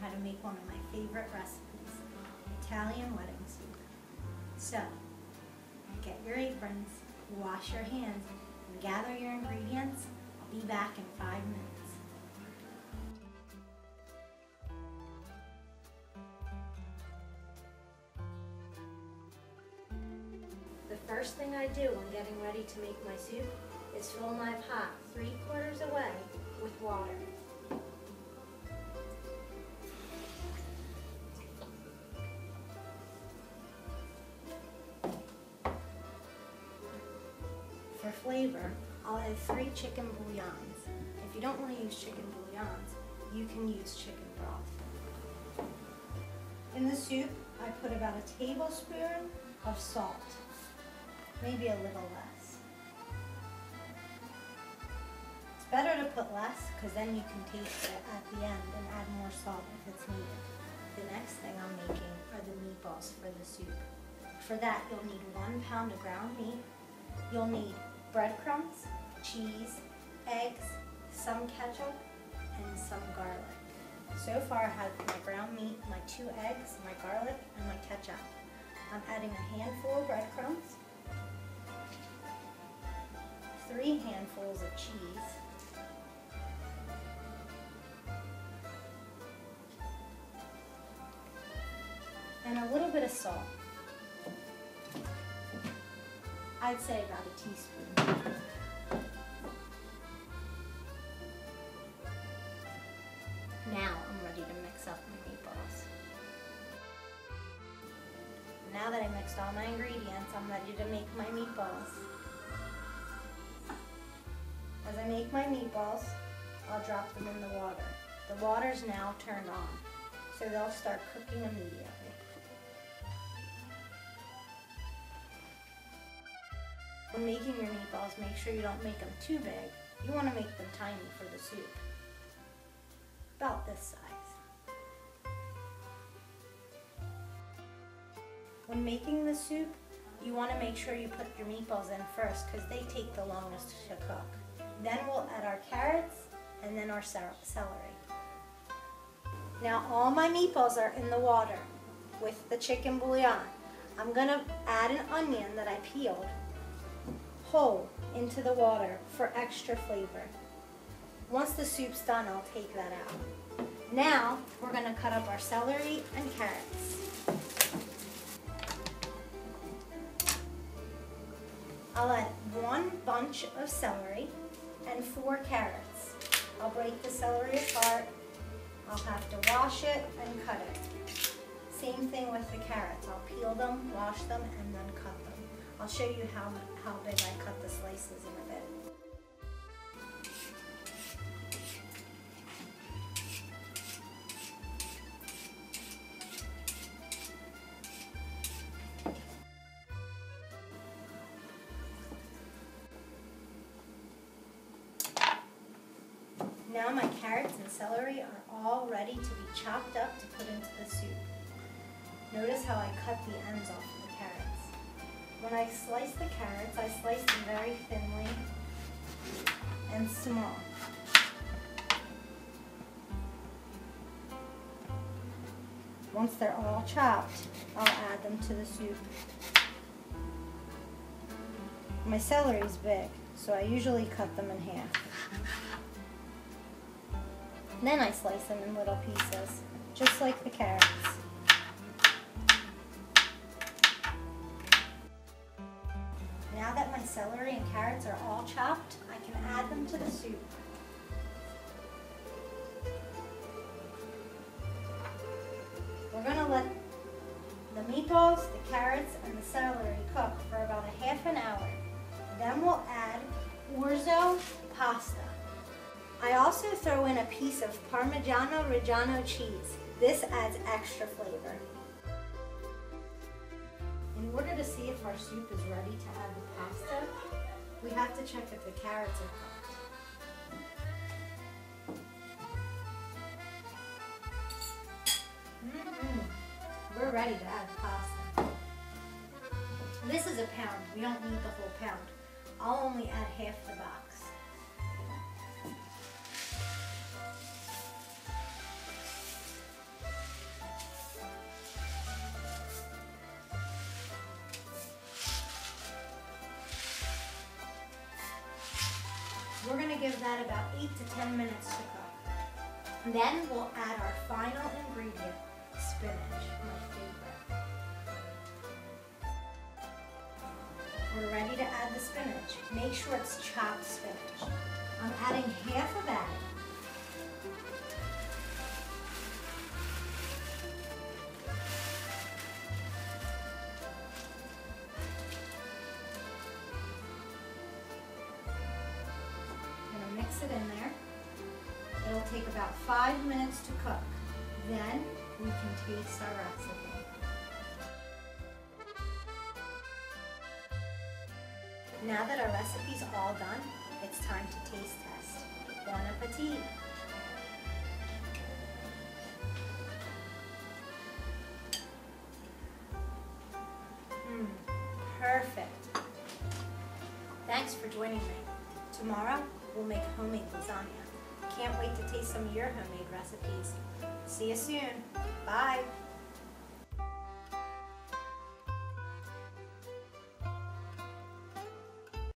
how to make one of my favorite recipes, Italian wedding soup. So, get your aprons, wash your hands, and gather your ingredients. I'll be back in 5 minutes. The first thing I do when getting ready to make my soup is fill my pot 3/4 away with water. For flavor, I'll add 3 chicken bouillons. If you don't want to use chicken bouillons, you can use chicken broth. In the soup, I put about a tablespoon of salt, maybe a little less. It's better to put less because then you can taste it at the end and add more salt if it's needed. The next thing I'm making are the meatballs for the soup. For that, you'll need 1 pound of ground meat. You'll need breadcrumbs, cheese, eggs, some ketchup, and some garlic. So far I have my ground meat, my 2 eggs, my garlic, and my ketchup. I'm adding a handful of breadcrumbs, 3 handfuls of cheese, and a little bit of salt. I'd say about a teaspoon. Now I'm ready to mix up my meatballs. Now that I mixed all my ingredients, I'm ready to make my meatballs. As I make my meatballs, I'll drop them in the water. The water's now turned on, so they'll start cooking immediately. When making your meatballs, make sure you don't make them too big. You want to make them tiny for the soup. About this size. When making the soup, you want to make sure you put your meatballs in first because they take the longest to cook. Then we'll add our carrots and then our celery. Now all my meatballs are in the water with the chicken bouillon. I'm going to add an onion that I peeled whole into the water for extra flavor. Once the soup's done, I'll take that out. Now we're going to cut up our celery and carrots. I'll add 1 bunch of celery and 4 carrots. I'll break the celery apart. I'll have to wash it and cut it. Same thing with the carrots. I'll peel them, wash them, and then cut them. I'll show you how big I cut the slices in a bit. Now my carrots and celery are all ready to be chopped up to put into the soup. Notice how I cut the ends off of the carrots. When I slice the carrots, I slice them very thinly and small. Once they're all chopped, I'll add them to the soup. My celery is big, so I usually cut them in half. Then I slice them in little pieces, just like the carrots. Now that my celery and carrots are all chopped, I can add them to the soup. We're going to let the meatballs, the carrots, and the celery cook for about a half an hour. Then we'll add orzo pasta. I also throw in a piece of Parmigiano-Reggiano cheese. This adds extra flavor. In order to see if our soup is ready to add the pasta, we have to check if the carrots are cooked. We're ready to add pasta. This is a pound. We don't need the whole pound. I'll only add half the box. We're going to give that about 8 to 10 minutes to cook. Then we'll add our final ingredient, spinach, my favorite. We're ready to add the spinach. Make sure it's chopped spinach. I'm adding half a bag. Mix it in there. It'll take about 5 minutes to cook. Then we can taste our recipe. Now that our recipe's all done, it's time to taste test. Bon appetit! Perfect. Thanks for joining me. Tomorrow, we'll make homemade lasagna. Can't wait to taste some of your homemade recipes. See you soon. Bye.